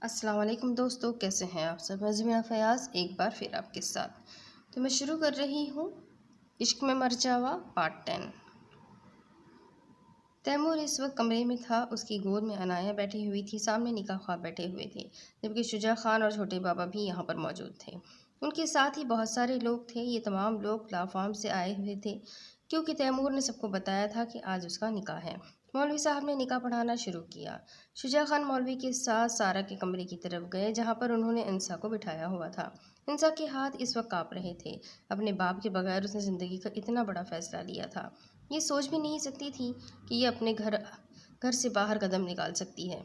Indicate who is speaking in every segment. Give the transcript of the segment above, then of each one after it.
Speaker 1: السلام علیکم دوستو، کیسے ہیں آپ سب؟ میں زمینہ فیاض ایک بار پھر آپ کے ساتھ تو میں شروع کر رہی ہوں عشق میں مر جاوا پارٹ 10۔ تیمور اس وقت کمرے میں تھا، اس کی گود میں عنایہ بیٹھی ہوئی تھی، سامنے نکاح خواب بیٹھے ہوئے تھے، جبکہ شجاع خان اور چھوٹے بابا بھی یہاں پر موجود تھے۔ ان کے ساتھ ہی بہت سارے لوگ تھے۔ یہ تمام لوگ لا فارم سے آئے ہوئے تھے کیونکہ تیمور نے سب کو بتایا تھا کہ آج اس کا نکاح ہے۔ مولوی صاحب نے نکاح پڑھانا شروع کیا۔ شجاع خان مولوی کے ساتھ سارا کے کمرے کی طرف گئے جہاں پر انہوں نے انسا کو بٹھایا ہوا تھا۔ انسا کے ہاتھ اس وقت کانپ رہے تھے۔ اپنے باپ کے بغیر اس نے زندگی کا اتنا بڑا فیصلہ لیا تھا۔ یہ سوچ بھی نہیں سکتی تھی کہ یہ اپنے گھر سے باہر قدم نکال سکتی ہے۔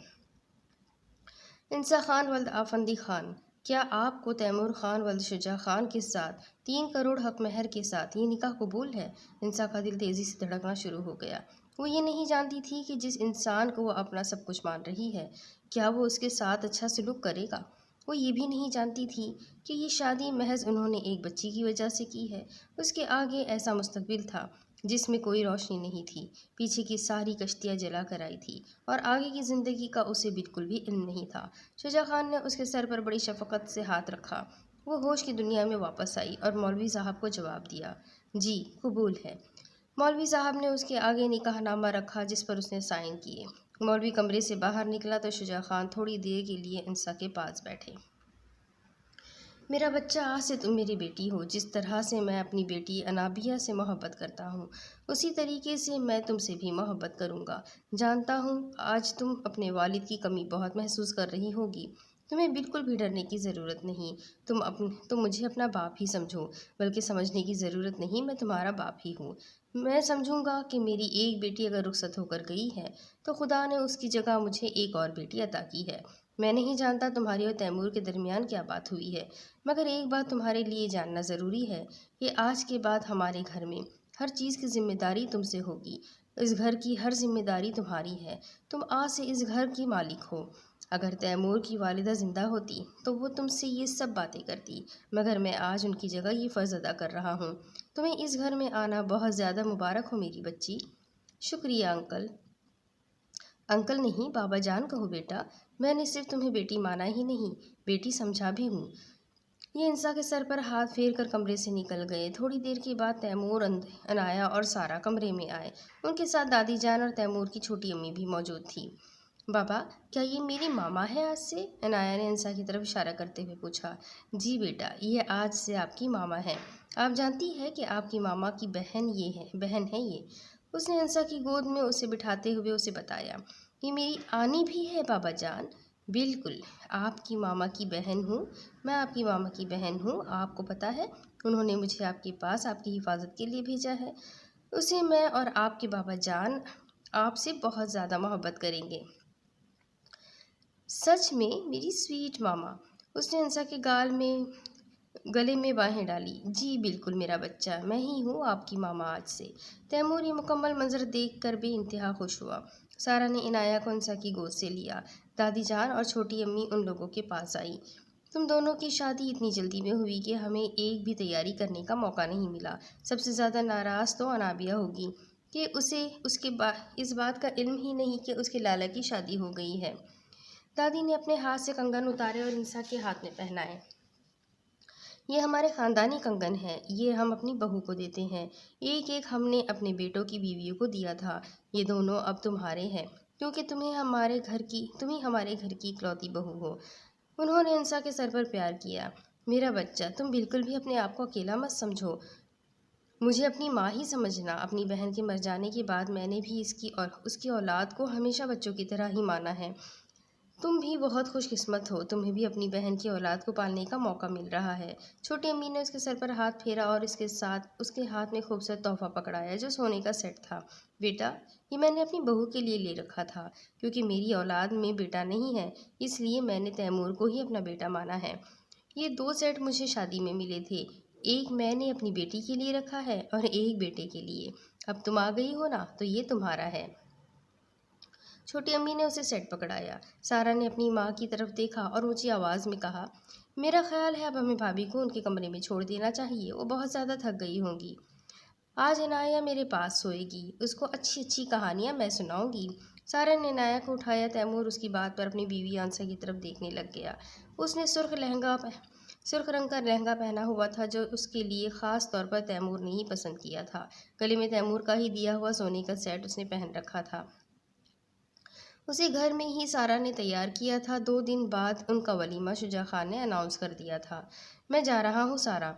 Speaker 1: انسا خان ولد آفندی خان، کیا آپ کو تیمور خان ولد شجاع خان کے ساتھ 3 کروڑ حق مہر کے ساتھ یہ نکاح قبول ہے؟ انسا کا دل تیزی سے دھڑکنا شروع ہو گیا۔ وہ یہ نہیں جانتی تھی کہ جس انسان کو وہ اپنا سب کچھ مان رہی ہے، کیا وہ اس کے ساتھ اچھا سلوک کرے گا؟ وہ یہ بھی نہیں جانتی تھی کہ یہ شادی محض انہوں نے ایک بچی کی وجہ سے کی ہے۔ اس کے آگے ایسا مستقبل تھا جس میں کوئی روشنی نہیں تھی، پیچھے کی ساری کشتیاں جلا کر آئی تھی اور آگے کی زندگی کا اسے بالکل بھی علم نہیں تھا۔ شجاع خان نے اس کے سر پر بڑی شفقت سے ہاتھ رکھا۔ وہ ہوش کی دنیا میں واپس آئی اور مولوی صاحب کو جواب دیا، جی قبول ہے۔ مولوی صاحب نے اس کے آگے نکاح نامہ رکھا جس پر اس نے سائن کیے۔ مولوی کمرے سے باہر نکلا تو شجاع خان تھوڑی دیر کے لیے انسا کے پاس بیٹھے۔ میرا بچہ، آج سے تم میری بیٹی ہو۔ جس طرح سے میں اپنی بیٹی انابیہ سے محبت کرتا ہوں، اسی طریقے سے میں تم سے بھی محبت کروں گا۔ جانتا ہوں آج تم اپنے والد کی کمی بہت محسوس کر رہی ہوگی۔ تمہیں بالکل بھی ڈرنے کی ضرورت نہیں۔ تم مجھے اپنا باپ ہی سمجھو، بلکہ سمجھنے کی ضرورت نہیں، میں تمہارا باپ ہی ہوں۔ میں سمجھوں گا کہ میری ایک بیٹی اگر رخصت ہو کر گئی ہے تو خدا نے اس کی جگہ مجھے ایک اور بیٹی عطا کی ہے۔ میں نہیں جانتا تمہاری اور تیمور کے درمیان کیا بات ہوئی ہے، مگر ایک بات تمہارے لیے جاننا ضروری ہے کہ آج کے بعد ہمارے گھر میں ہر چیز کی ذمہ داری تم سے ہوگی۔ اس گھر کی ہر ذمہ داری تمہاری ہے۔ تم آج سے اس گھر کی مالک ہو۔ اگر تیمور کی والدہ زندہ ہوتی تو وہ تم سے یہ سب باتیں کرتی، مگر میں آج ان کی جگہ یہ فرض ادا کر رہا ہوں۔ تمہیں اس گھر میں آنا بہت زیادہ مبارک ہو میری بچی۔ شکریہ انکل۔ انکل نہیں، بابا جان کہو بیٹا۔ میں نے صرف تمہیں بیٹی مانا ہی نہیں، بیٹی سمجھا بھی ہوں۔ یہ انسا کے سر پر ہاتھ پھیر کر کمرے سے نکل گئے۔ تھوڑی دیر کے بعد تیمور، عنایہ اور سارا کمرے میں آئے۔ ان کے ساتھ دادی جان اور تیمور کی چھوٹی امی بھی موجود تھی۔ بابا، کیا یہ میری ماما ہے آج سے؟ عنایہ نے انسا کی طرف اشارہ کرتے ہوئے پوچھا۔ جی بیٹا، یہ آج سے آپ کی ماما ہے۔ آپ جانتی ہے کہ آپ کی ماما کی بہن ہے یہ۔ اس نے انسا کی گود میں اسے بٹھاتے ہوئے اسے بتایا۔ یہ میری آنی بھی ہے بابا جان۔ بالکل، آپ کی ماما کی بہن ہوں، میں آپ کی ماما کی بہن ہوں۔ آپ کو پتہ ہے انہوں نے مجھے آپ کے پاس آپ کی حفاظت کے لیے بھیجا ہے۔ اسے میں اور آپ کے بابا جان آپ سے بہت زیادہ محبت کریں گے۔ سچ میں میری سویٹ ماما۔ اس نے انسا کے گلے میں باہیں ڈالی۔ جی بالکل میرا بچہ، میں ہی ہوں آپ کی ماما آج سے۔ تیمور یہ مکمل منظر دیکھ کر بے انتہا خوش ہوا۔ سارا نے عنایہ کو انسا کی گود سے لیا۔ دادی جان اور چھوٹی امی ان لوگوں کے پاس آئی۔ تم دونوں کی شادی اتنی جلدی میں ہوئی کہ ہمیں ایک بھی تیاری کرنے کا موقع نہیں ملا۔ سب سے زیادہ ناراض تو انابیہ ہوگی کہ اسے اس بات کا علم ہی نہیں کہ اس کے لالا کی شادی ہو گئی ہے۔ دادی نے اپنے ہاتھ سے کنگن اتارے اور انسا کے ہاتھ میں پہنائے۔ یہ ہمارے خاندانی کنگن ہے، یہ ہم اپنی بہو کو دیتے ہیں۔ ایک ایک ہم نے اپنے بیٹوں کی بیویوں کو دیا تھا۔ یہ دونوں اب تمہارے ہیں کیونکہ تمہیں ہمارے گھر کی اکلوتی بہو ہو۔ انہوں نے انسا کے سر پر پیار کیا۔ میرا بچہ، تم بالکل بھی اپنے آپ کو اکیلا مت سمجھو۔ مجھے اپنی ماں ہی سمجھنا۔ اپنی بہن کے مر جانے کے بعد میں نے بھی اس کی اولاد کو ہمیشہ بچوں کی طرح ہی مانا ہے۔ تم بھی بہت خوش قسمت ہو، تمہیں بھی اپنی بہن کی اولاد کو پالنے کا موقع مل رہا ہے۔ چھوٹی امی نے اس کے سر پر ہاتھ پھیرا اور اس کے ساتھ اس کے ہاتھ میں خوبصورت تحفہ پکڑایا جو سونے کا سیٹ تھا۔ بیٹا، یہ میں نے اپنی بہو کے لیے لے رکھا تھا کیونکہ میری اولاد میں بیٹا نہیں ہے، اس لیے میں نے تیمور کو ہی اپنا بیٹا مانا ہے۔ یہ 2 سیٹ مجھے شادی میں ملے تھے، ایک میں نے اپنی بیٹی کے لیے رکھا ہے اور ایک بیٹے کے لیے۔ اب تم آ گئی ہو نا تو یہ تمہارا ہے۔ چھوٹی امی نے اسے سیٹ پکڑایا۔ سارا نے اپنی ماں کی طرف دیکھا اور اونچی آواز میں کہا، میرا خیال ہے اب ہمیں بھابھی کو ان کے کمرے میں چھوڑ دینا چاہیے، وہ بہت زیادہ تھک گئی ہوں گی۔ آج عنایہ میرے پاس سوئے گی، اس کو اچھی اچھی کہانیاں میں سناؤں گی۔ سارا نے عنایہ کو اٹھایا۔ تیمور اس کی بات پر اپنی بیوی آنسا کی طرف دیکھنے لگ گیا۔ اس نے سرخ رنگ کا لہنگا پہنا ہوا تھا جو اس کے لیے خاص طور پر تیمور نے ہی پسند کیا تھا۔ گلے میں تیمور کا ہی دیا ہوا سونے کا سیٹ اس نے پہن رکھا تھا۔ اسے گھر میں ہی سارا نے تیار کیا تھا۔ 2 دن بعد ان کا ولیمہ شجاع خان نے اناؤنس کر دیا تھا۔ میں جا رہا ہوں سارا،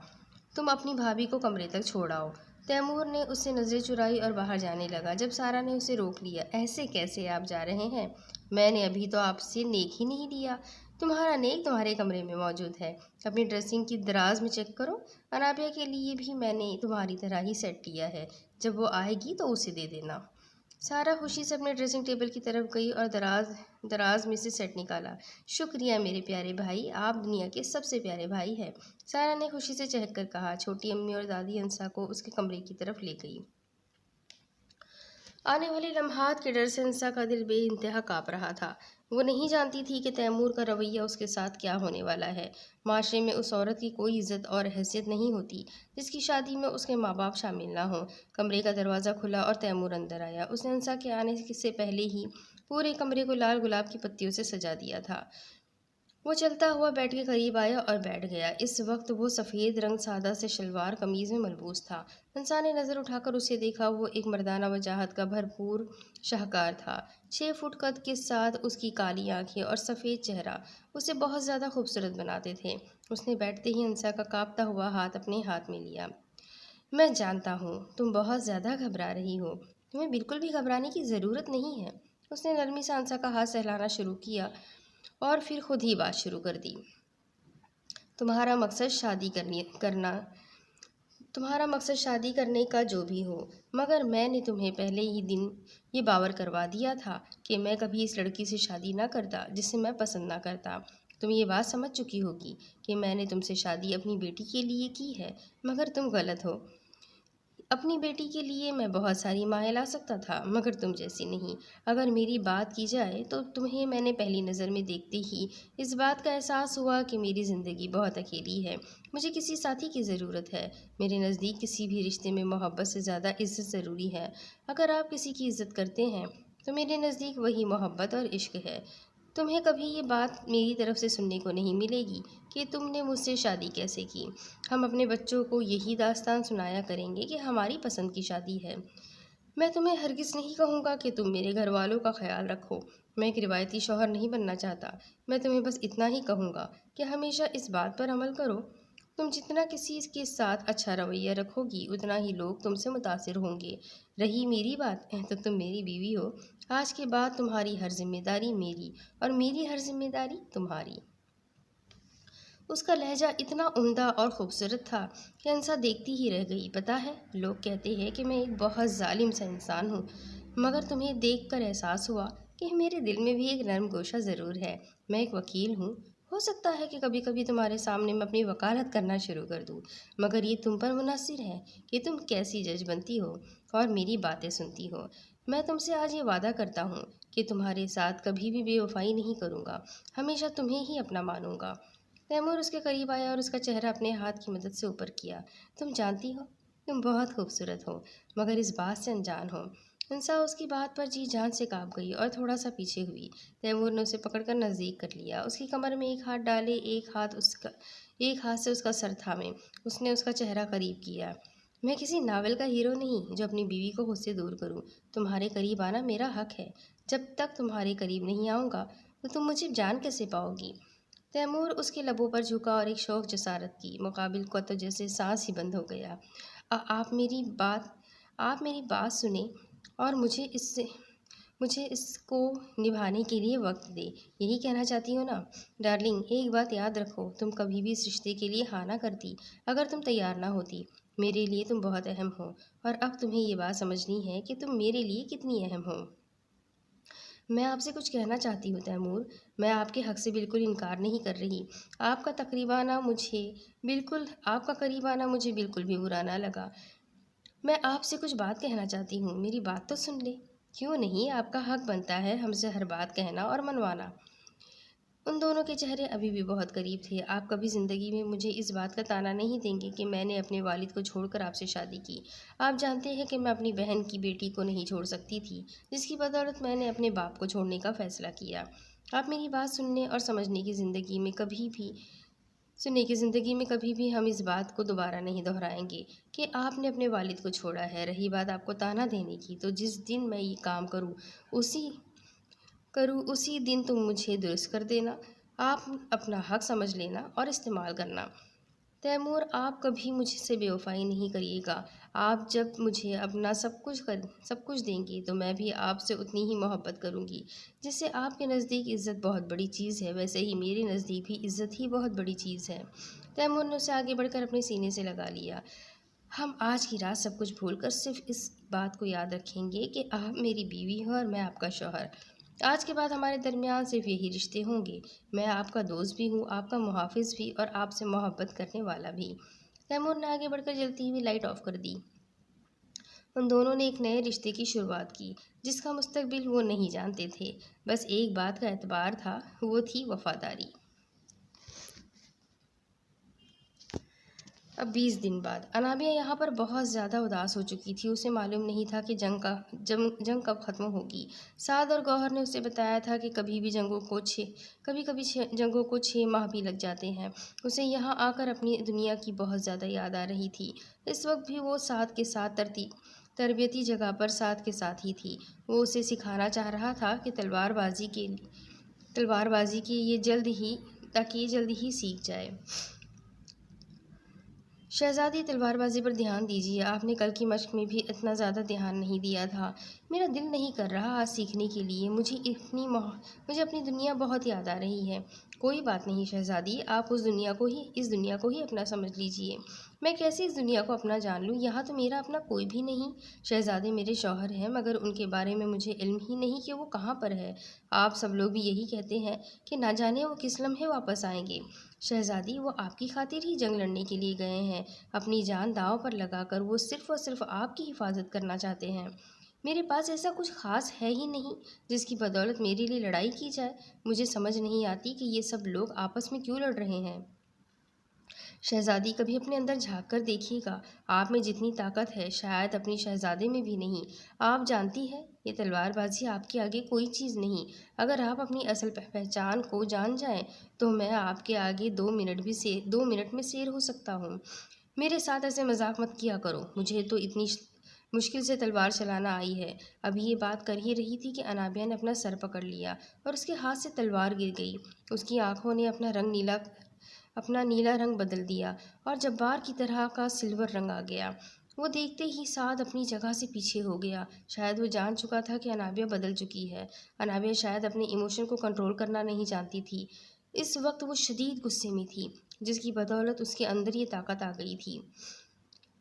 Speaker 1: تم اپنی بھابھی کو کمرے تک چھوڑ آؤ۔ تیمور نے اس سے نظریں چرائی اور باہر جانے لگا۔ جب سارا نے اسے روک لیا، ایسے کیسے آپ جا رہے ہیں؟ میں نے ابھی تو آپ سے نیک ہی نہیں لیا۔ تمہارا نیک تمہارے کمرے میں موجود ہے، اپنی ڈریسنگ کی دراز میں چیک کرو۔ انابیہ کے لیے بھی میں نے تمہاری طرح ہی سیٹ لیا ہے، جب وہ آئے گی تو اسے دے دینا۔ سارا خوشی سے اپنے ڈریسنگ ٹیبل کی طرف گئی اور دراز میں سے سیٹ نکالا۔ شکریہ میرے پیارے بھائی، آپ دنیا کے سب سے پیارے بھائی ہیں، سارا نے خوشی سے چہک کر کہا۔ چھوٹی امی اور دادی انسا کو اس کے کمرے کی طرف لے گئی۔ آنے والے لمحات کے ڈر سے انسا کا دل بے انتہا کانپ رہا تھا۔ وہ نہیں جانتی تھی کہ تیمور کا رویہ اس کے ساتھ کیا ہونے والا ہے۔ معاشرے میں اس عورت کی کوئی عزت اور حیثیت نہیں ہوتی جس کی شادی میں اس کے ماں باپ شامل نہ ہوں۔ کمرے کا دروازہ کھلا اور تیمور اندر آیا۔ اس نے انسا کے آنے سے پہلے ہی پورے کمرے کو لال گلاب کی پتیوں سے سجا دیا تھا۔ وہ چلتا ہوا بیڈ کے قریب آیا اور بیٹھ گیا۔ اس وقت وہ سفید رنگ سادہ سے شلوار قمیض میں ملبوس تھا۔ انسا نے نظر اٹھا کر اسے دیکھا۔ وہ ایک مردانہ وجاہت کا بھرپور شاہکار تھا۔ 6 فٹ قد کے ساتھ اس کی کالی آنکھیں اور سفید چہرہ اسے بہت زیادہ خوبصورت بناتے تھے۔ اس نے بیٹھتے ہی انسا کا کانپتا ہوا ہاتھ اپنے ہاتھ میں لیا۔ میں جانتا ہوں تم بہت زیادہ گھبرا رہی ہو، تمہیں بالکل بھی گھبرانے کی ضرورت نہیں ہے۔ اس نے نرمی سے انسا کا ہاتھ سہلانا شروع کیا اور پھر خود ہی بات شروع کر دی۔ تمہارا مقصد شادی کرنے کا جو بھی ہو، مگر میں نے تمہیں پہلے ہی دن یہ باور کروا دیا تھا کہ میں کبھی اس لڑکی سے شادی نہ کرتا جسے میں پسند نہ کرتا۔ تم یہ بات سمجھ چکی ہوگی کہ میں نے تم سے شادی اپنی بیٹی کے لیے کی ہے، مگر تم غلط ہو۔ اپنی بیٹی کے لیے میں بہت ساری مائیں لا سکتا تھا، مگر تم جیسی نہیں۔ اگر میری بات کی جائے تو تمہیں میں نے پہلی نظر میں دیکھتے ہی اس بات کا احساس ہوا کہ میری زندگی بہت اکیلی ہے، مجھے کسی ساتھی کی ضرورت ہے۔ میرے نزدیک کسی بھی رشتے میں محبت سے زیادہ عزت ضروری ہے۔ اگر آپ کسی کی عزت کرتے ہیں تو میرے نزدیک وہی محبت اور عشق ہے۔ تمہیں کبھی یہ بات میری طرف سے سننے کو نہیں ملے گی کہ تم نے مجھ سے شادی کیسے کی۔ ہم اپنے بچوں کو یہی داستان سنایا کریں گے کہ ہماری پسند کی شادی ہے۔ میں تمہیں ہرگز نہیں کہوں گا کہ تم میرے گھر والوں کا خیال رکھو۔ میں ایک روایتی شوہر نہیں بننا چاہتا۔ میں تمہیں بس اتنا ہی کہوں گا کہ ہمیشہ اس بات پر عمل کرو، تم جتنا کسی کے ساتھ اچھا رویہ رکھو گی اتنا ہی لوگ تم سے متاثر ہوں گے۔ رہی میری بات تو تم میری بیوی ہو۔ آج کے بعد تمہاری ہر ذمہ داری میری اور میری ہر ذمہ داری تمہاری۔ اس کا لہجہ اتنا عمدہ اور خوبصورت تھا کہ انسا دیکھتی ہی رہ گئی۔ پتہ ہے، لوگ کہتے ہیں کہ میں ایک بہت ظالم سا انسان ہوں، مگر تمہیں دیکھ کر احساس ہوا کہ میرے دل میں بھی ایک نرم گوشہ ضرور ہے۔ میں ایک وکیل ہوں، ہو سکتا ہے کہ کبھی کبھی تمہارے سامنے میں اپنی وکالت کرنا شروع کر دوں، مگر یہ تم پر منحصر ہے کہ تم کیسی جج بنتی ہو اور میری باتیں سنتی ہو۔ میں تم سے آج یہ وعدہ کرتا ہوں کہ تمہارے ساتھ کبھی بھی بے وفائی نہیں کروں گا، ہمیشہ تمہیں ہی اپنا مانوں گا۔ تیمور اس کے قریب آیا اور اس کا چہرہ اپنے ہاتھ کی مدد سے اوپر کیا۔ تم جانتی ہو، تم بہت خوبصورت ہو، مگر اس بات سے انجان ہو۔ انسا اس کی بات پر جی جان سے کانپ گئی اور تھوڑا سا پیچھے ہوئی۔ تیمور نے اسے پکڑ کر نزدیک کر لیا، اس کی کمر میں ایک ہاتھ ڈالے، ایک ہاتھ سے اس کا سر تھامے اس نے اس کا چہرہ قریب کیا۔ میں کسی ناول کا ہیرو نہیں جو اپنی بیوی کو خود سے دور کروں۔ تمہارے قریب آنا میرا حق ہے۔ جب تک تمہارے قریب نہیں آؤں گا تو تم مجھے جان کیسے پاؤ گی؟ تیمور اس کے لبوں پر جھکا اور ایک شوق جسارت کی مقابل کو تو جیسے سانس ہی بند ہو گیا۔ آپ میری بات سنیں اور مجھے اس کو نبھانے کے لیے وقت دے۔ یہی کہنا چاہتی ہو نا؟ ڈارلنگ، ایک بات یاد رکھو، تم کبھی بھی اس رشتے کے لیے ہاں نہ کرتی اگر تم تیار نہ ہوتی۔ میرے لیے تم بہت اہم ہو اور اب تمہیں یہ بات سمجھنی ہے کہ تم میرے لیے کتنی اہم ہو۔ میں آپ سے کچھ کہنا چاہتی ہوں تیمور، میں آپ کے حق سے بالکل انکار نہیں کر رہی۔ آپ کا قریب آنا مجھے بالکل بھی برا نہ لگا۔ میں آپ سے کچھ بات کہنا چاہتی ہوں، میری بات تو سن لے۔ کیوں نہیں، آپ کا حق بنتا ہے ہم سے ہر بات کہنا اور منوانا۔ ان دونوں کے چہرے ابھی بھی بہت قریب تھے۔ آپ کبھی زندگی میں مجھے اس بات کا طعنہ نہیں دیں گے کہ میں نے اپنے والد کو چھوڑ کر آپ سے شادی کی۔ آپ جانتے ہیں کہ میں اپنی بہن کی بیٹی کو نہیں چھوڑ سکتی تھی، جس کی بدولت میں نے اپنے باپ کو چھوڑنے کا فیصلہ کیا۔ آپ میری بات سننے اور سمجھنے کی زندگی میں کبھی بھی ہم اس بات کو دوبارہ نہیں دہرائیں گے کہ آپ نے اپنے والد کو چھوڑا ہے۔ رہی بات آپ کو طعنہ دینے کی، تو جس دن میں یہ کام کروں اسی دن تم مجھے درست کر دینا۔ آپ اپنا حق سمجھ لینا اور استعمال کرنا۔ تیمور، آپ کبھی مجھ سے بے وفائی نہیں کریے گا۔ آپ جب مجھے اپنا سب کچھ دیں گے تو میں بھی آپ سے اتنی ہی محبت کروں گی۔ جیسے آپ کے نزدیک عزت بہت بڑی چیز ہے، ویسے ہی میرے نزدیک بھی عزت ہی بہت بڑی چیز ہے۔ تیمور نے اسے آگے بڑھ کر اپنے سینے سے لگا لیا۔ ہم آج کی رات سب کچھ بھول کر صرف اس بات کو یاد رکھیں گے کہ آپ میری بیوی ہیں اور میں آپ کا شوہر۔ آج کے بعد ہمارے درمیان صرف یہی رشتے ہوں گے۔ میں آپ کا دوست بھی ہوں، آپ کا محافظ بھی، اور آپ سے محبت کرنے والا بھی۔ تیمور نے آگے بڑھ کر جلتی ہوئی لائٹ آف کر دی۔ ان دونوں نے ایک نئے رشتے کی شروعات کی، جس کا مستقبل وہ نہیں جانتے تھے۔ بس ایک بات کا اعتبار تھا، وہ تھی وفاداری۔ اب 20 دن بعد انابیہ یہاں پر بہت زیادہ اداس ہو چکی تھی۔ اسے معلوم نہیں تھا کہ جنگ کب ختم ہوگی۔ سعد اور گوہر نے اسے بتایا تھا کہ کبھی جنگوں کو 6 ماہ بھی لگ جاتے ہیں۔ اسے یہاں آ کر اپنی دنیا کی بہت زیادہ یاد آ رہی تھی۔ اس وقت بھی وہ سعد کے ساتھ تربیتی جگہ پر سعد کے ساتھ ہی تھی۔ وہ اسے سکھانا چاہ رہا تھا کہ تلوار بازی کے تاکہ یہ جلد ہی سیکھ جائے۔ شہزادی، تلوار بازی پر دھیان دیجیے۔ آپ نے کل کی مشق میں بھی اتنا زیادہ دھیان نہیں دیا تھا۔ میرا دل نہیں کر رہا آج سیکھنے کے لیے۔ مجھے اپنی دنیا بہت یاد آ رہی ہے۔ کوئی بات نہیں شہزادی، آپ اس دنیا کو ہی اپنا سمجھ لیجیے۔ میں کیسے اس دنیا کو اپنا جان لوں؟ یہاں تو میرا اپنا کوئی بھی نہیں۔ شہزادے میرے شوہر ہیں، مگر ان کے بارے میں مجھے علم ہی نہیں کہ وہ کہاں پر ہے۔ آپ سب لوگ بھی یہی کہتے ہیں کہ نہ جانے وہ کس لمحے واپس آئیں گے۔ شہزادی، وہ آپ کی خاطر ہی جنگ لڑنے کے لیے گئے ہیں۔ اپنی جان داؤ پر لگا کر وہ صرف اور صرف آپ کی حفاظت کرنا چاہتے ہیں۔ میرے پاس ایسا کچھ خاص ہے ہی نہیں جس کی بدولت میرے لیے لڑائی کی جائے۔ مجھے سمجھ نہیں آتی کہ یہ سب لوگ آپس میں کیوں لڑ رہے ہیں۔ شہزادی، کبھی اپنے اندر جھانک کر دیکھیے گا۔ آپ میں جتنی طاقت ہے شاید اپنی شہزادے میں بھی نہیں۔ آپ جانتی ہیں، یہ تلوار بازی آپ کے آگے کوئی چیز نہیں۔ اگر آپ اپنی اصل پہچان کو جان جائیں تو میں آپ کے آگے 2 منٹ میں سیر ہو سکتا ہوں۔ میرے ساتھ ایسے مذاق مت کیا کرو۔ مجھے تو اتنی مشکل سے تلوار چلانا آئی ہے۔ ابھی یہ بات کر ہی رہی تھی کہ انابیہ نے اپنا سر پکڑ لیا اور اس کے ہاتھ سے تلوار گر گئی۔ اس کی آنکھوں نے اپنا نیلا رنگ بدل دیا اور جبار کی طرح کا سلور رنگ آ گیا۔ وہ دیکھتے ہی سعد اپنی جگہ سے پیچھے ہو گیا۔ شاید وہ جان چکا تھا کہ انابیہ بدل چکی ہے۔ انابیہ شاید اپنے ایموشن کو کنٹرول کرنا نہیں جانتی تھی۔ اس وقت وہ شدید غصے میں تھی، جس کی بدولت اس کے اندر یہ طاقت آ گئی تھی۔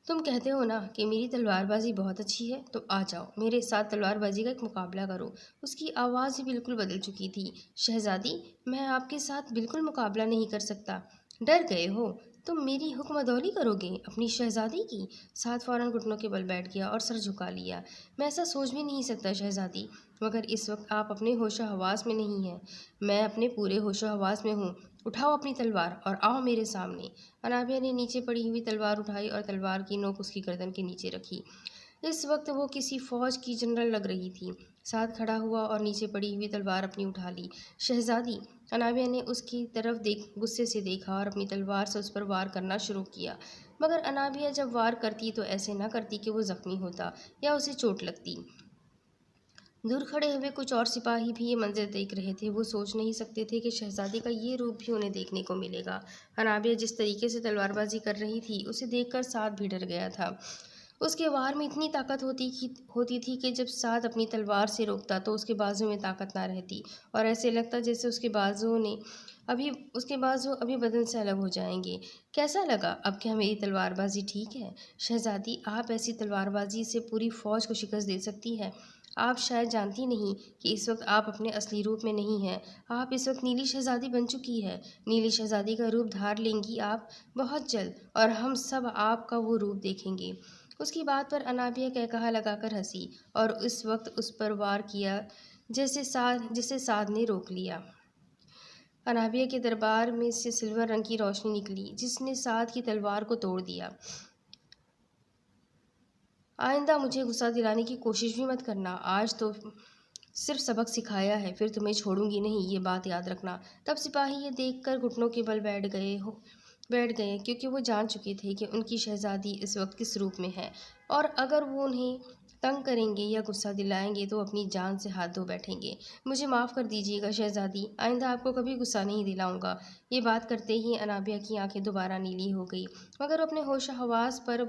Speaker 1: تم کہتے ہو نا کہ میری تلوار بازی بہت اچھی ہے، تو آ جاؤ میرے ساتھ تلوار بازی کا ایک مقابلہ کرو۔ اس کی آواز ہی بالکل بدل چکی تھی۔ شہزادی، میں آپ کے ساتھ بالکل مقابلہ نہیں کر سکتا۔ ڈر گئے ہو؟ تم میری حکم عدولی کرو گے اپنی شہزادی کی؟ سعد فوراً گھٹنوں کے بل بیٹھ گیا اور سر جھکا لیا۔ میں ایسا سوچ بھی نہیں سکتا شہزادی، مگر اس وقت آپ اپنے ہوش و حواس میں نہیں ہیں۔ میں اپنے پورے ہوش و حواس میں ہوں۔ اٹھاؤ اپنی تلوار اور آؤ میرے سامنے۔ انابیہ نے نیچے پڑی ہوئی تلوار اٹھائی اور تلوار کی نوک اس کی گردن کے نیچے رکھی۔ اس وقت وہ کسی فوج کی جنرل لگ رہی تھی۔ سعد کھڑا ہوا اور نیچے پڑی ہوئی تلوار اپنی اٹھا لی۔ شہزادی، انابیہ نے اس کی طرف غصے سے دیکھا اور اپنی تلوار سے اس پر وار کرنا شروع کیا، مگر انابیہ جب وار کرتی تو ایسے نہ کرتی کہ وہ زخمی ہوتا یا اسے چوٹ لگتی۔ دور کھڑے ہوئے کچھ اور سپاہی بھی یہ منظر دیکھ رہے تھے۔ وہ سوچ نہیں سکتے تھے کہ شہزادی کا یہ روپ بھی انہیں دیکھنے کو ملے گا۔ انابیہ جس طریقے سے تلوار بازی کر رہی تھی، اسے دیکھ کر سعد بھی ڈر گیا تھا۔ اس کے وار میں اتنی طاقت ہوتی تھی کہ جب سعد اپنی تلوار سے روکتا تو اس کے بازو میں طاقت نہ رہتی اور ایسے لگتا جیسے اس کے بازو ابھی بدن سے الگ ہو جائیں گے۔ کیسا لگا؟ اب کیا میری تلوار بازی ٹھیک ہے؟ شہزادی، آپ ایسی تلوار بازی سے پوری فوج کو شکست دے سکتی ہے۔ آپ شاید جانتی نہیں کہ اس وقت آپ اپنے اصلی روپ میں نہیں ہیں۔ آپ اس وقت نیلی شہزادی بن چکی ہے۔ نیلی شہزادی کا روپ دھار لیں گی آپ بہت جلد، اور ہم سب آپ کا وہ روپ دیکھیں گے۔ اس کی بات پر انابیہ قہقہا لگا کر ہنسی اور اس وقت اس پر وار کیا جسے سعد نے روک لیا۔ انابیہ کے دربار میں سے سلور رنگ کی روشنی نکلی جس نے سعد کی تلوار کو توڑ دیا۔ آئندہ مجھے غصہ دلانے کی کوشش بھی مت کرنا۔ آج تو صرف سبق سکھایا ہے، پھر تمہیں چھوڑوں گی نہیں، یہ بات یاد رکھنا۔ تب سپاہی یہ دیکھ کر گھٹنوں کے بل بیٹھ گئے کیونکہ وہ جان چکے تھے کہ ان کی شہزادی اس وقت کس روپ میں ہے، اور اگر وہ انہیں تنگ کریں گے یا غصہ دلائیں گے تو اپنی جان سے ہاتھ دھو بیٹھیں گے۔ مجھے معاف کر دیجیے گا شہزادی، آئندہ آپ کو کبھی غصہ نہیں دلاؤں گا۔ یہ بات کرتے ہی انابیہ کی آنکھیں دوبارہ نیلی ہو گئی، مگر وہ اپنے ہوش و حواس پر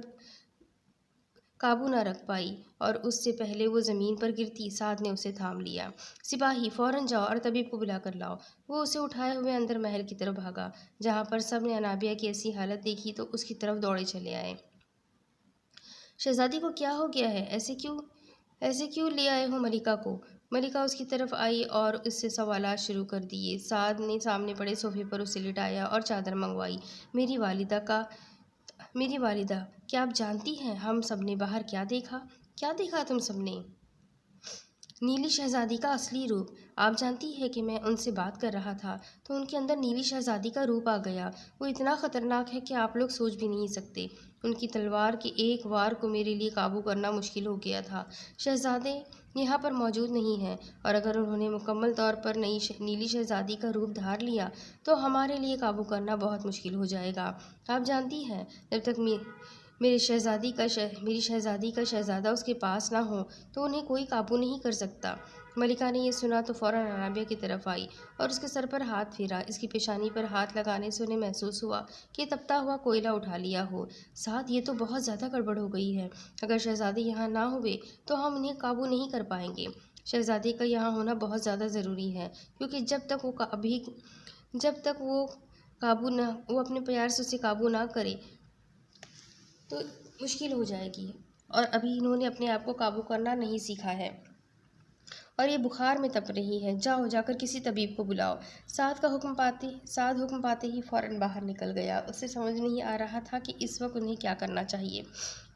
Speaker 1: قابو نہ رکھ پائی اور اس سے پہلے وہ زمین پر گرتی سعد نے اسے تھام لیا۔ سپاہی فوراً جاؤ اور طبیب کو بلا کر لاؤ۔ وہ اسے اٹھائے ہوئے اندر محل کی طرف بھاگا، جہاں پر سب نے انابیہ کی ایسی حالت دیکھی تو اس کی طرف دوڑے چلے آئے۔ شہزادی کو کیا ہو گیا ہے؟ ایسے کیوں لے آئے ہو ملکہ کو؟ ملکہ اس کی طرف آئی اور اس سے سوالات شروع کر دیے۔ سعد نے سامنے پڑے صوفے پر اسے لٹایا اور چادر منگوائی۔ میری والدہ، کیا آپ جانتی ہیں ہم سب نے باہر کیا دیکھا؟ کیا دیکھا تم سب نے؟ نیلی شہزادی کا اصلی روپ۔ آپ جانتی ہے کہ میں ان سے بات کر رہا تھا تو ان کے اندر نیلی شہزادی کا روپ آ گیا۔ وہ اتنا خطرناک ہے کہ آپ لوگ سوچ بھی نہیں سکتے۔ ان کی تلوار کے ایک وار کو میرے لیے قابو کرنا مشکل ہو گیا تھا۔ شہزادے یہاں پر موجود نہیں ہیں، اور اگر انہوں نے مکمل طور پر نیلی شہزادی کا روپ دھار لیا تو ہمارے لیے قابو کرنا بہت مشکل ہو جائے گا۔ آپ جانتی ہیں جب تک میری شہزادی کا شہزادہ اس کے پاس نہ ہو تو انہیں کوئی قابو نہیں کر سکتا۔ ملکہ نے یہ سنا تو فوراً انابیہ کی طرف آئی اور اس کے سر پر ہاتھ پھیرا۔ اس کی پیشانی پر ہاتھ لگانے سے انہیں محسوس ہوا کہ تپتا ہوا کوئلہ اٹھا لیا ہو۔ سعد، یہ تو بہت زیادہ گڑبڑ ہو گئی ہے۔ اگر شہزادے یہاں نہ ہوئے تو ہم انہیں قابو نہیں کر پائیں گے۔ شہزادے کا یہاں ہونا بہت زیادہ ضروری ہے، کیونکہ جب تک وہ اپنے پیار سے اسے قابو نہ کرے تو مشکل ہو جائے گی، اور ابھی انہوں نے اپنے آپ کو قابو کرنا نہیں سیکھا ہے اور یہ بخار میں تپ رہی ہے۔ جا کر کسی طبیب کو بلاؤ۔ سعد حکم پاتے ہی فوراً باہر نکل گیا۔ اسے سمجھ نہیں آ رہا تھا کہ اس وقت انہیں کیا کرنا چاہیے۔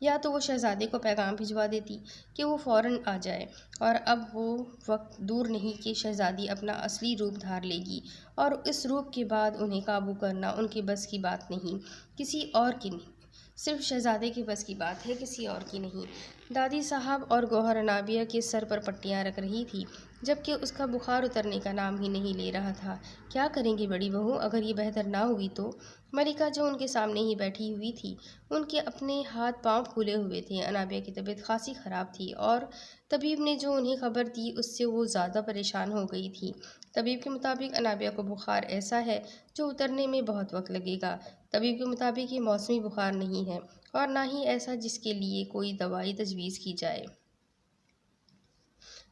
Speaker 1: یا تو وہ شہزادے کو پیغام بھجوا دیتی کہ وہ فوراً آ جائے، اور اب وہ وقت دور نہیں کہ شہزادی اپنا اصلی روپ دھار لے گی، اور اس روپ کے بعد انہیں قابو کرنا ان کے بس کی بات نہیں، کسی اور کی نہیں، صرف شہزادے کے بس کی بات ہے، کسی اور کی نہیں۔ دادی صاحب اور گوہر انابیہ کے سر پر پٹیاں رکھ رہی تھی، جبکہ اس کا بخار اترنے کا نام ہی نہیں لے رہا تھا۔ کیا کریں گے بڑی بہو اگر یہ بہتر نہ ہوئی تو؟ ملکہ جو ان کے سامنے ہی بیٹھی ہوئی تھی، ان کے اپنے ہاتھ پاؤں پھولے ہوئے تھے۔ انابیہ کی طبیعت خاصی خراب تھی اور طبیب نے جو انہیں خبر دی اس سے وہ زیادہ پریشان ہو گئی تھی۔ طبیب کے مطابق انابیہ کو بخار ایسا ہے جو اترنے میں بہت وقت لگے گا۔ طبیب کے مطابق یہ موسمی بخار نہیں ہے، اور نہ ہی ایسا جس کے لیے کوئی دوائی تجویز کی جائے۔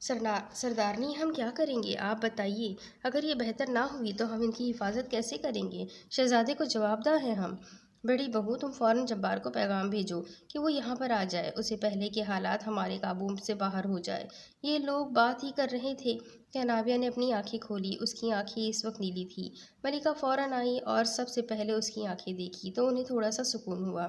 Speaker 1: سردارنی، ہم کیا کریں گے آپ بتائیے؟ اگر یہ بہتر نہ ہوئی تو ہم ان کی حفاظت کیسے کریں گے؟ شہزادے کو جواب دہ ہیں ہم۔ بڑی بہو، تم فوراً جبار کو پیغام بھیجو کہ وہ یہاں پر آ جائے، اسے پہلے کہ حالات ہمارے قابو سے باہر ہو جائے۔ یہ لوگ بات ہی کر رہے تھے کہ انابیہ نے اپنی آنکھیں کھولی۔ اس کی آنکھیں اس وقت نیلی تھیں۔ ملکہ فوراً آئی اور سب سے پہلے اس کی آنکھیں دیکھی تو انہیں تھوڑا سا سکون ہوا۔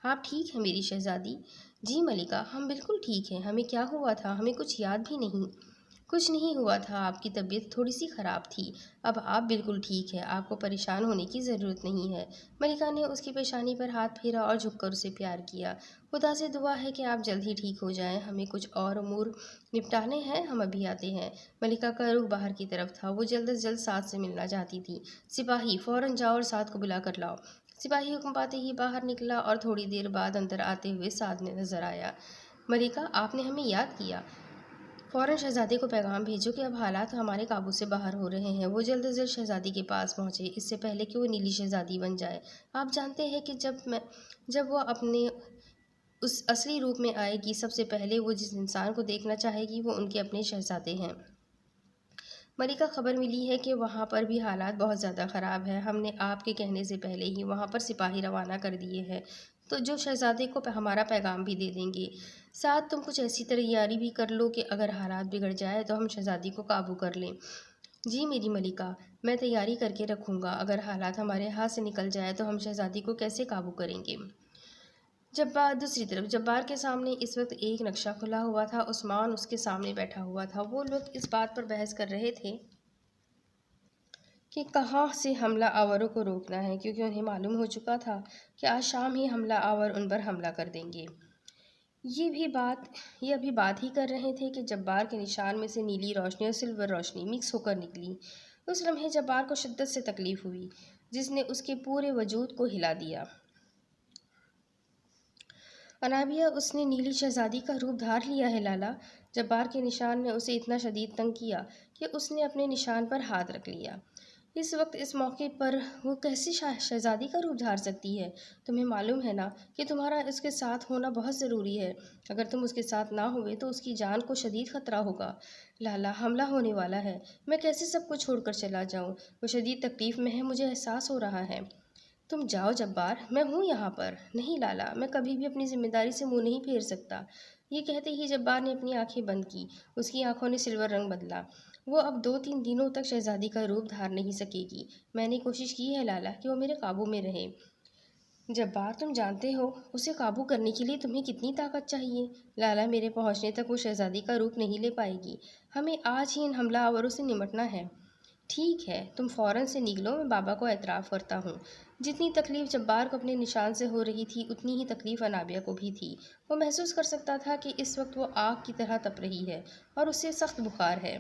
Speaker 1: آپ ٹھیک ہیں میری شہزادی؟ جی ملکہ، ہم بالکل ٹھیک ہیں۔ ہمیں کیا ہوا تھا ہمیں کچھ یاد بھی نہیں۔ کچھ نہیں ہوا تھا، آپ کی طبیعت تھوڑی سی خراب تھی، اب آپ بالکل ٹھیک ہیں، آپ کو پریشان ہونے کی ضرورت نہیں ہے۔ ملکہ نے اس کی پیشانی پر ہاتھ پھیرا اور جھک کر اسے پیار کیا۔ خدا سے دعا ہے کہ آپ جلد ہی ٹھیک ہو جائیں، ہمیں کچھ اور امور نپٹانے ہیں، ہم ابھی آتے ہیں۔ ملکہ کا رخ باہر کی طرف تھا، وہ جلد از جلد سعد سے ملنا چاہتی تھی۔ سپاہی، فوراً جاؤ اور سعد کو بلا کر لاؤ۔ سپاہی حکم پاتے ہی باہر نکلا اور تھوڑی دیر بعد اندر آتے ہوئے سعد نے نظر آیا۔ ملکہ، آپ نے ہمیں یاد کیا۔ فوراً شہزادے کو پیغام بھیجو کہ اب حالات ہمارے قابو سے باہر ہو رہے ہیں۔ وہ جلد از جلد شہزادی کے پاس پہنچے، اس سے پہلے کہ وہ نیلی شہزادی بن جائے۔ آپ جانتے ہیں کہ جب وہ اپنے اس اصلی روپ میں آئے گی، سب سے پہلے وہ جس انسان کو دیکھنا چاہے گی وہ ان کے اپنے شہزادے ہیں۔ ملکہ، خبر ملی ہے کہ وہاں پر بھی حالات بہت زیادہ خراب ہیں۔ ہم نے آپ کے کہنے سے پہلے ہی وہاں پر سپاہی روانہ کر دیے ہیں، تو جو شہزادے کو ہمارا پیغام بھی دے دیں گے۔ سعد، تم کچھ ایسی تیاری بھی کر لو کہ اگر حالات بگڑ جائے تو ہم شہزادی کو قابو کر لیں۔ جی میری ملکہ، میں تیاری کر کے رکھوں گا۔ اگر حالات ہمارے ہاتھ سے نکل جائے تو ہم شہزادی کو کیسے قابو کریں گے؟ دوسری طرف جبار کے سامنے اس وقت ایک نقشہ کھلا ہوا تھا۔ عثمان اس کے سامنے بیٹھا ہوا تھا۔ وہ لوگ اس بات پر بحث کر رہے تھے کہ کہاں سے حملہ آوروں کو روکنا ہے، کیونکہ انہیں معلوم ہو چکا تھا کہ آج شام ہی حملہ آور ان پر حملہ کر دیں گے۔ یہ ابھی بات ہی کر رہے تھے کہ جبار کے نشان میں سے نیلی روشنی اور سلور روشنی مکس ہو کر نکلی۔ اس لمحے جبار کو شدت سے تکلیف ہوئی، جس نے اس کے پورے وجود کو ہلا دیا۔ انابیہ، اس نے نیلی شہزادی کا روپ دھار لیا ہے لالا۔ جبار کے نشان نے اسے اتنا شدید تنگ کیا کہ اس نے اپنے نشان پر ہاتھ رکھ لیا۔ اس وقت اس موقع پر وہ کیسے شہزادی کا روپ دھار سکتی ہے؟ تمہیں معلوم ہے نا کہ تمہارا اس کے ساتھ ہونا بہت ضروری ہے۔ اگر تم اس کے ساتھ نہ ہوئے تو اس کی جان کو شدید خطرہ ہوگا۔ لالا، حملہ ہونے والا ہے، میں کیسے سب کچھ چھوڑ کر چلا جاؤں؟ وہ شدید تکلیف میں ہے، مجھے احساس ہو رہا ہے۔ تم جاؤ جبار، میں ہوں یہاں پر۔ نہیں لالا، میں کبھی بھی اپنی ذمہ داری سے منہ نہیں پھیر سکتا۔ یہ کہتے ہی جبار نے اپنی آنکھیں بند کی۔ اس کی آنکھوں نے سلور رنگ بدلا۔ وہ اب 2-3 دنوں تک شہزادی کا روپ دھار نہیں سکے گی۔ میں نے کوشش کی ہے لالا کہ وہ میرے قابو میں رہے۔ جبار، تم جانتے ہو اسے قابو کرنے کے لیے تمہیں کتنی طاقت چاہیے؟ لالا، میرے پہنچنے تک وہ شہزادی کا روپ نہیں لے پائے گی۔ ہمیں آج ہی ان حملہ آوروں سے نمٹنا ہے۔ ٹھیک ہے، تم فوراً سے نکلو، میں بابا کو اعتراف کرتا ہوں۔ جتنی تکلیف جبار کو اپنے نشان سے ہو رہی تھی، اتنی ہی تکلیف انابیہ کو بھی تھی۔ وہ محسوس کر سکتا تھا کہ اس وقت وہ آگ کی طرح تپ رہی ہے اور اسے سخت بخار ہے۔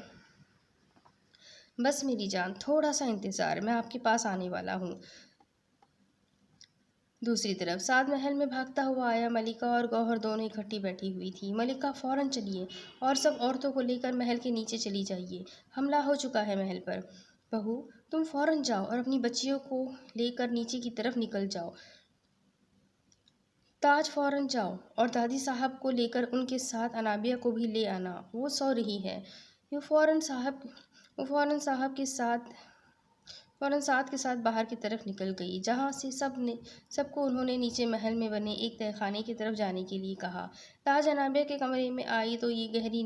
Speaker 1: بس میری جان، تھوڑا سا انتظار، میں آپ کے پاس آنے والا ہوں۔ دوسری طرف سعد محل میں بھاگتا ہوا آیا۔ ملکہ اور گوہر دونوں اکٹھی بیٹھی ہوئی تھی۔ ملکہ، فوراً چلیے اور سب عورتوں کو لے کر محل کے نیچے چلی جائیے، حملہ ہو چکا ہے محل پر۔ بہو، تم فوراً جاؤ اور اپنی بچیوں کو لے کر نیچے کی طرف نکل جاؤ۔ تاج، فوراً جاؤ اور دادی صاحب کو لے کر ان کے ساتھ انابیہ کو بھی لے آنا، وہ سو رہی ہے۔ وہ فوراً سعد کے ساتھ باہر کی طرف نکل گئی، جہاں سے سب کو انہوں نے نیچے محل میں بنے ایک تہہ خانے کی طرف جانے کے لیے کہا۔ تاج انابیہ کے کمرے میں آئی تو یہ گہری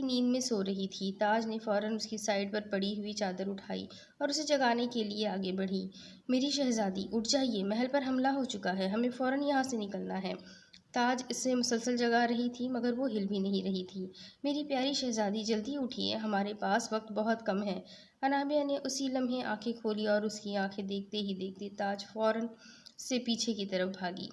Speaker 1: نیند میں سو رہی تھی۔ تاج نے فوراً اس کی سائیڈ پر پڑی ہوئی چادر اٹھائی اور اسے جگانے کے لیے آگے بڑھی۔ میری شہزادی، اٹھ جائیے، محل پر حملہ ہو چکا ہے، ہمیں فوراً یہاں سے نکلنا ہے۔ تاج اسے مسلسل جگا رہی تھی مگر وہ ہل بھی نہیں رہی تھی۔ میری پیاری شہزادی، جلدی اٹھیے، ہمارے پاس وقت بہت کم ہے۔ انابیہ نے اسی لمحے آنکھیں کھولی اور اس کی آنکھیں دیکھتے ہی دیکھتے تاج فوراً سے پیچھے کی طرف بھاگی۔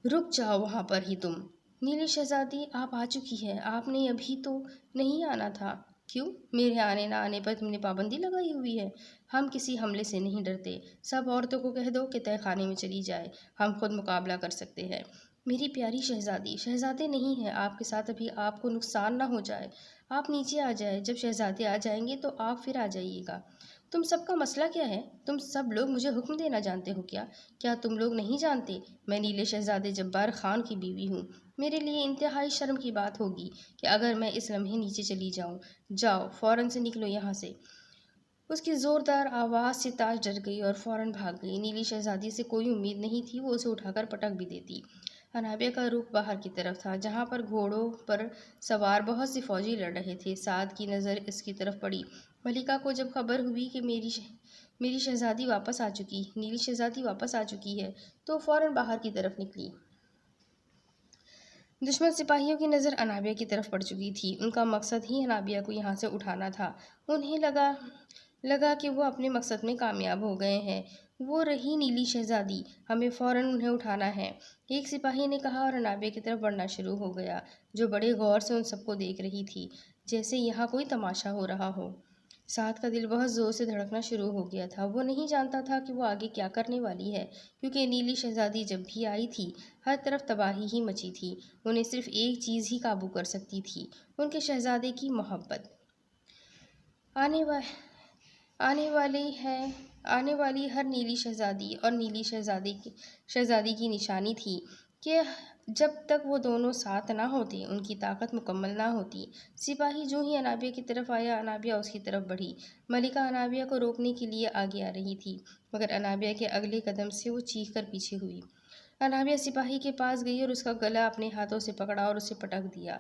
Speaker 1: رک جاؤ وہاں پر ہی تم۔ نیلی شہزادی، آپ آ چکی ہے، آپ نے ابھی تو نہیں آنا تھا۔ کیوں؟ میرے آنے نہ آنے پر تم نے پابندی لگائی ہوئی ہے؟ ہم کسی حملے سے نہیں ڈرتے۔ سب عورتوں کو کہہ دو کہ تہہ خانے میں چلی جائے، ہم خود مقابلہ کر سکتے ہیں۔ میری پیاری شہزادی، شہزادے نہیں ہیں آپ کے ساتھ، ابھی آپ کو نقصان نہ ہو جائے۔ آپ نیچے آ جائیں، جب شہزادے آ جائیں گے تو آپ پھر آ جائیے گا۔ تم سب کا مسئلہ کیا ہے؟ تم سب لوگ مجھے حکم دینا جانتے ہو کیا؟ کیا تم لوگ نہیں جانتے میں نیلے شہزادے جبار خان کی بیوی ہوں؟ میرے لیے انتہائی شرم کی بات ہوگی کہ اگر میں اس لمحے نیچے چلی جاؤں۔ جاؤ، فوراً سے نکلو یہاں سے۔ اس کی زوردار آواز سے تاج ڈر گئی اور فوراً بھاگ گئی۔ نیلی شہزادی سے کوئی امید نہیں تھی وہ اسے اٹھا کر پٹک بھی دیتی۔ انابیہ کا رخ باہر کی طرف تھا، جہاں پر گھوڑوں پر سوار بہت سے فوجی لڑ رہے تھے۔ سعد کی نظر اس کی طرف پڑی۔ ملکہ کو جب خبر ہوئی کہ نیلی شہزادی واپس آ چکی ہے تو فوراً باہر کی طرف نکلی۔ دشمن سپاہیوں کی نظر انابیہ کی طرف پڑ چکی تھی۔ ان کا مقصد ہی انابیہ کو یہاں سے اٹھانا تھا۔ انہیں لگا کہ وہ اپنے مقصد میں کامیاب ہو گئے ہیں۔ وہ رہی نیلی شہزادی، ہمیں فوراً انہیں اٹھانا ہے، ایک سپاہی نے کہا اور انابیہ کی طرف بڑھنا شروع ہو گیا، جو بڑے غور سے ان سب کو دیکھ رہی تھی، جیسے یہاں کوئی تماشا ہو رہا ہو۔ سعد کا دل بہت زور سے دھڑکنا شروع ہو گیا تھا۔ وہ نہیں جانتا تھا کہ وہ آگے کیا کرنے والی ہے، کیونکہ نیلی شہزادی جب بھی آئی تھی ہر طرف تباہی ہی مچی تھی۔ انہیں صرف ایک چیز ہی قابو کر سکتی تھی، ان کے شہزادے کی محبت۔ آنے والی ہر نیلی شہزادی اور نیلی شہزادی کی نشانی تھی کہ جب تک وہ دونوں ساتھ نہ ہوتے ان کی طاقت مکمل نہ ہوتی۔ سپاہی جو ہی انابیہ کی طرف آیا، انابیہ اس کی طرف بڑھی۔ ملکہ انابیہ کو روکنے کے لیے آگے آ رہی تھی مگر انابیہ کے اگلے قدم سے وہ چیخ کر پیچھے ہوئی۔ انابیہ سپاہی کے پاس گئی اور اس کا گلا اپنے ہاتھوں سے پکڑا اور اسے پٹک دیا۔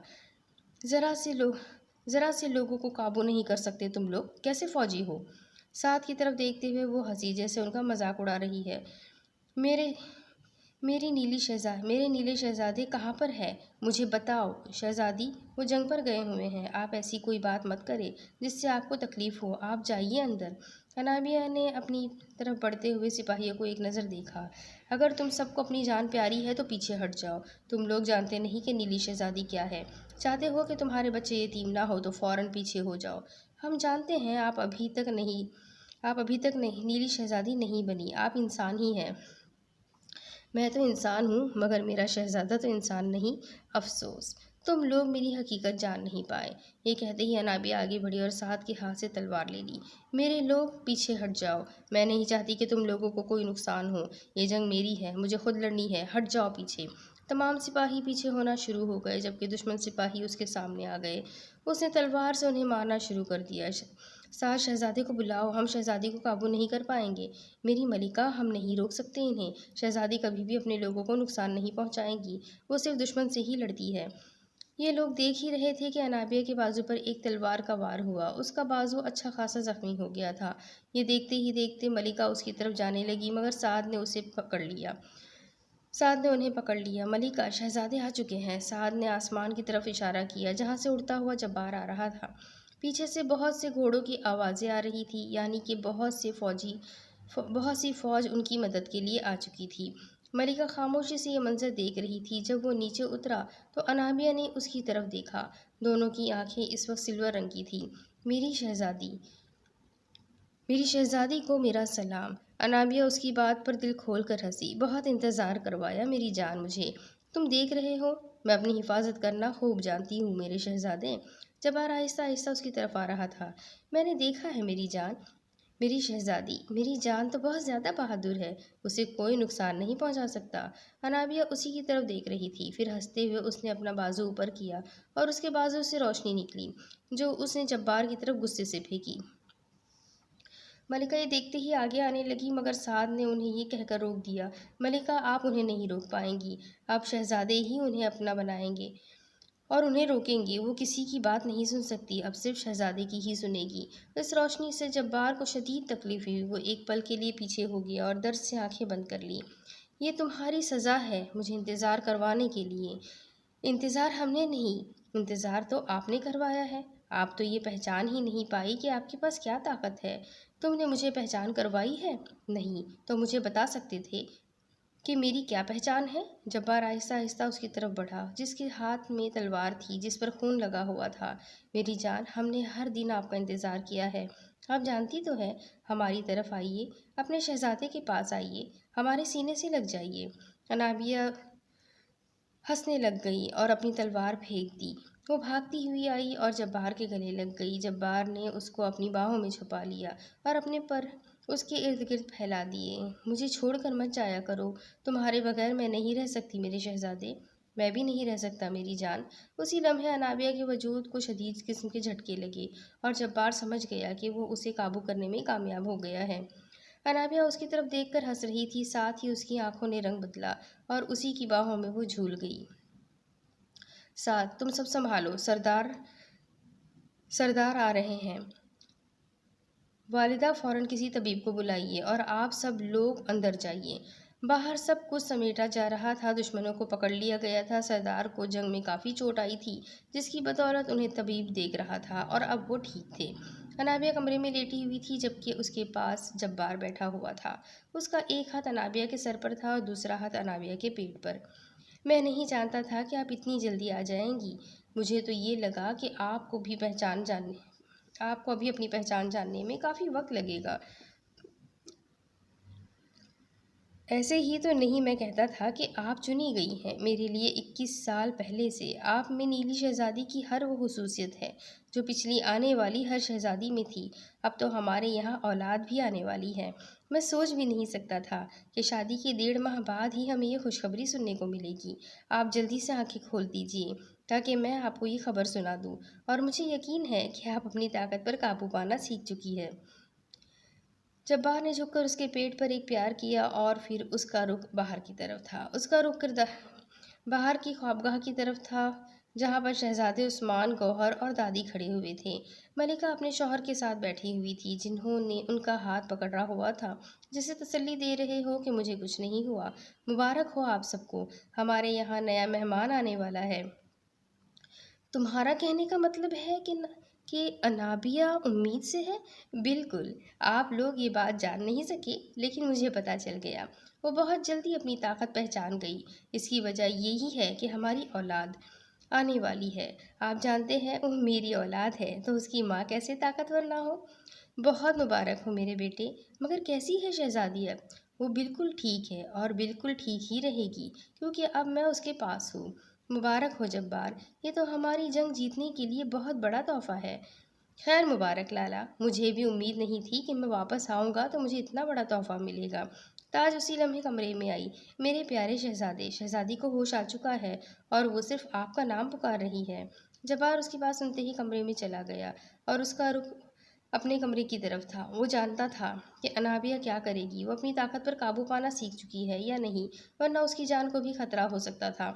Speaker 1: ذرا سے لوگوں کو قابو نہیں کر سکتے تم لوگ، کیسے فوجی ہو؟ سعد کی طرف دیکھتے ہوئے وہ ہنسی، جیسے ان کا مذاق اڑا رہی ہے۔ میرے نیلے شہزادے کہاں پر ہے؟ مجھے بتاؤ۔ شہزادی، وہ جنگ پر گئے ہوئے ہیں۔ آپ ایسی کوئی بات مت کریں جس سے آپ کو تکلیف ہو۔ آپ جائیے اندر۔ انابیہ نے اپنی طرف بڑھتے ہوئے سپاہیوں کو ایک نظر دیکھا۔ اگر تم سب کو اپنی جان پیاری ہے تو پیچھے ہٹ جاؤ۔ تم لوگ جانتے نہیں کہ نیلی شہزادی کیا ہے۔ چاہتے ہو کہ تمہارے بچے یتیم نہ ہو تو فوراً پیچھے ہو جاؤ۔ ہم جانتے ہیں آپ ابھی تک نہیں نیلی شہزادی نہیں بنی۔ آپ انسان ہی ہیں۔ میں تو انسان ہوں مگر میرا شہزادہ تو انسان نہیں۔ افسوس، تم لوگ میری حقیقت جان نہیں پائے۔ یہ کہتے ہی انابیہ آگے بڑھی اور سعد کے ہاتھ سے تلوار لے لی۔ میرے لوگ، پیچھے ہٹ جاؤ۔ میں نہیں چاہتی کہ تم لوگوں کو کوئی نقصان ہو۔ یہ جنگ میری ہے، مجھے خود لڑنی ہے۔ ہٹ جاؤ پیچھے۔ تمام سپاہی پیچھے ہونا شروع ہو گئے جبکہ دشمن سپاہی اس کے سامنے آ گئے۔ اس نے تلوار سے انہیں مارنا شروع کر دیا۔ سعد، شہزادے کو بلاؤ، ہم شہزادی کو قابو نہیں کر پائیں گے۔ میری ملکہ، ہم نہیں روک سکتے انہیں۔ شہزادی کبھی بھی اپنے لوگوں کو نقصان نہیں پہنچائیں گی، وہ صرف دشمن سے ہی لڑتی ہے۔ یہ لوگ دیکھ ہی رہے تھے کہ انابیہ کے بازو پر ایک تلوار کا وار ہوا۔ اس کا بازو اچھا خاصا زخمی ہو گیا تھا۔ یہ دیکھتے ہی دیکھتے ملکہ اس کی طرف جانے لگی مگر سعد نے انہیں پکڑ لیا۔ ملکہ، شہزادے آ چکے ہیں۔ سعد نے آسمان کی طرف اشارہ کیا جہاں سے اڑتا ہوا جبار آ رہا تھا۔ پیچھے سے بہت سے گھوڑوں کی آوازیں آ رہی تھی، یعنی کہ بہت سی فوج ان کی مدد کے لیے آ چکی تھی۔ ملکہ خاموشی سے یہ منظر دیکھ رہی تھی۔ جب وہ نیچے اترا تو انابیہ نے اس کی طرف دیکھا۔ دونوں کی آنکھیں اس وقت سلور رنگ کی تھیں۔ میری شہزادی کو میرا سلام۔ انابیہ اس کی بات پر دل کھول کر ہنسی۔ بہت انتظار کروایا میری جان مجھے۔ تم دیکھ رہے ہو، میں اپنی حفاظت کرنا خوب جانتی ہوں میرے شہزادے۔ جبار آہستہ آہستہ اس کی طرف آ رہا تھا۔ میں نے دیکھا ہے میری جان۔ میری شہزادی، میری جان تو بہت زیادہ بہادر ہے، اسے کوئی نقصان نہیں پہنچا سکتا۔ انابیہ اسی کی طرف دیکھ رہی تھی۔ پھر ہنستے ہوئے اس نے اپنا بازو اوپر کیا اور اس کے بازو سے روشنی نکلی جو اس نے جبار کی طرف غصے سے پھینکی۔ ملکہ یہ دیکھتے ہی آگے آنے لگی مگر سعد نے انہیں یہ کہہ کر روک دیا۔ ملکہ، آپ انہیں نہیں روک پائیں گی۔ آپ شہزادے ہی انہیں اپنا بنائیں گے اور انہیں روکیں گے۔ وہ کسی کی بات نہیں سن سکتی، اب صرف شہزادے کی ہی سنے گی۔ اس روشنی سے جبار کو شدید تکلیف ہوئی۔ وہ ایک پل کے لیے پیچھے ہو گیا اور درد سے آنکھیں بند کر لیں۔ یہ تمہاری سزا ہے مجھے انتظار کروانے کے لیے۔ انتظار ہم نے نہیں، انتظار تو آپ نے کروایا ہے۔ آپ تو یہ پہچان ہی نہیں پائی کہ آپ کے پاس کیا طاقت ہے۔ تم نے مجھے پہچان کروائی ہے؟ نہیں تو مجھے بتا سکتے تھے کہ میری کیا پہچان ہے؟ جبار آہستہ آہستہ اس کی طرف بڑھا جس کے ہاتھ میں تلوار تھی جس پر خون لگا ہوا تھا۔ میری جان، ہم نے ہر دن آپ کا انتظار کیا ہے۔ آپ جانتی تو ہے، ہماری طرف آئیے، اپنے شہزادے کے پاس آئیے، ہمارے سینے سے لگ جائیے۔ انابیہ ہنسنے لگ گئی اور اپنی تلوار پھینک دی۔ وہ بھاگتی ہوئی آئی اور جبار کے گلے لگ گئی۔ جبار نے اس کو اپنی باہوں میں چھپا لیا اور اپنے پر اس کے ارد گرد پھیلا دیے۔ مجھے چھوڑ کر مت جایا کرو، تمہارے بغیر میں نہیں رہ سکتی میرے شہزادے۔ میں بھی نہیں رہ سکتا میری جان۔ اسی لمحے انابیہ کے وجود کو شدید قسم کے جھٹکے لگے اور جبار سمجھ گیا کہ وہ اسے قابو کرنے میں کامیاب ہو گیا ہے۔ انابیہ اس کی طرف دیکھ کر ہنس رہی تھی، ساتھ ہی اس کی آنکھوں نے رنگ بدلا اور اسی کی باہوں میں وہ جھول گئی۔ سعد، تم سب سنبھالو، سردار آ رہے ہیں۔ والدہ، فوراً کسی طبیب کو بلائیے اور آپ سب لوگ اندر جائیے۔ باہر سب کچھ سمیٹا جا رہا تھا۔ دشمنوں کو پکڑ لیا گیا تھا۔ سردار کو جنگ میں کافی چوٹ آئی تھی جس کی بدولت انہیں طبیب دیکھ رہا تھا اور اب وہ ٹھیک تھے۔ انابیہ کمرے میں لیٹی ہوئی تھی جبکہ اس کے پاس جبار بیٹھا ہوا تھا۔ اس کا ایک ہاتھ انابیہ کے سر پر تھا اور دوسرا ہاتھ انابیہ کے پیٹ پر۔ میں نہیں جانتا تھا کہ آپ اتنی جلدی آ جائیں گی۔ مجھے تو یہ لگا کہ آپ کو ابھی اپنی پہچان جاننے میں کافی وقت لگے گا۔ ایسے ہی تو نہیں، میں کہتا تھا کہ آپ چنی گئی ہیں میرے لیے 21 سال پہلے سے۔ آپ میں نیلی شہزادی کی ہر وہ خصوصیت ہے جو پچھلی آنے والی ہر شہزادی میں تھی۔ اب تو ہمارے یہاں اولاد بھی آنے والی ہے۔ میں سوچ بھی نہیں سکتا تھا کہ شادی کے 1.5 ماہ بعد ہی ہمیں یہ خوشخبری سننے کو ملے گی۔ آپ جلدی سے آنکھیں کھول دیجیے تاکہ میں آپ کو یہ خبر سنا دوں، اور مجھے یقین ہے کہ آپ اپنی طاقت پر قابو پانا سیکھ چکی ہے۔ جبار نے جھک کر اس کے پیٹ پر ایک پیار کیا اور پھر اس کا رخ باہر کی طرف تھا۔ باہر کی خوابگاہ کی طرف تھا۔ جہاں پر شہزادے عثمان، گوہر اور دادی کھڑے ہوئے تھے۔ ملکہ اپنے شوہر کے ساتھ بیٹھی ہوئی تھی، جنہوں نے ان کا ہاتھ پکڑا ہوا تھا، جسے تسلی دے رہے ہو کہ مجھے کچھ نہیں ہوا۔ مبارک ہو آپ سب کو، ہمارے یہاں نیا مہمان آنے والا ہے۔ تمہارا کہنے کا مطلب ہے کہ انابیہ امید سے ہے؟ بالکل، آپ لوگ یہ بات جان نہیں سکے، لیکن مجھے پتہ چل گیا۔ وہ بہت جلدی اپنی طاقت پہچان گئی۔ اس کی وجہ یہی ہے کہ ہماری اولاد آنے والی ہے۔ آپ جانتے ہیں وہ میری اولاد ہے، تو اس کی ماں کیسے طاقتور نہ ہو؟ بہت مبارک ہو میرے بیٹے، مگر کیسی ہے شہزادی اب؟ وہ بالکل ٹھیک ہے اور بالکل ٹھیک ہی رہے گی، کیونکہ اب میں اس کے پاس ہوں۔ مبارک ہو جبار، یہ تو ہماری جنگ جیتنے کے لیے بہت بڑا تحفہ ہے۔ خیر مبارک لالا، مجھے بھی امید نہیں تھی کہ میں واپس آؤں گا تو مجھے اتنا بڑا تحفہ ملے گا۔ تاج اسی لمحے کمرے میں آئی۔ میرے پیارے شہزادے، شہزادی کو ہوش آ چکا ہے اور وہ صرف آپ کا نام پکار رہی ہے۔ جبار اس کی بات سنتے ہی کمرے میں چلا گیا اور اس کا رخ اپنے کمرے کی طرف تھا۔ وہ جانتا تھا کہ انابیہ کیا کرے گی، وہ اپنی طاقت پر قابو پانا سیکھ چکی ہے یا نہیں، ورنہ اس کی جان کو بھی خطرہ ہو سکتا تھا۔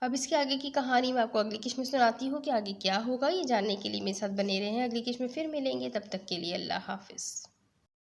Speaker 1: اب اس کے آگے کی کہانی میں آپ کو اگلی قسط میں سناتی ہوں کہ آگے کیا ہوگا۔ یہ جاننے کے لیے میرے ساتھ بنے رہے ہیں۔ اگلی قسط میں پھر ملیں گے، تب تک کے لیے اللہ حافظ۔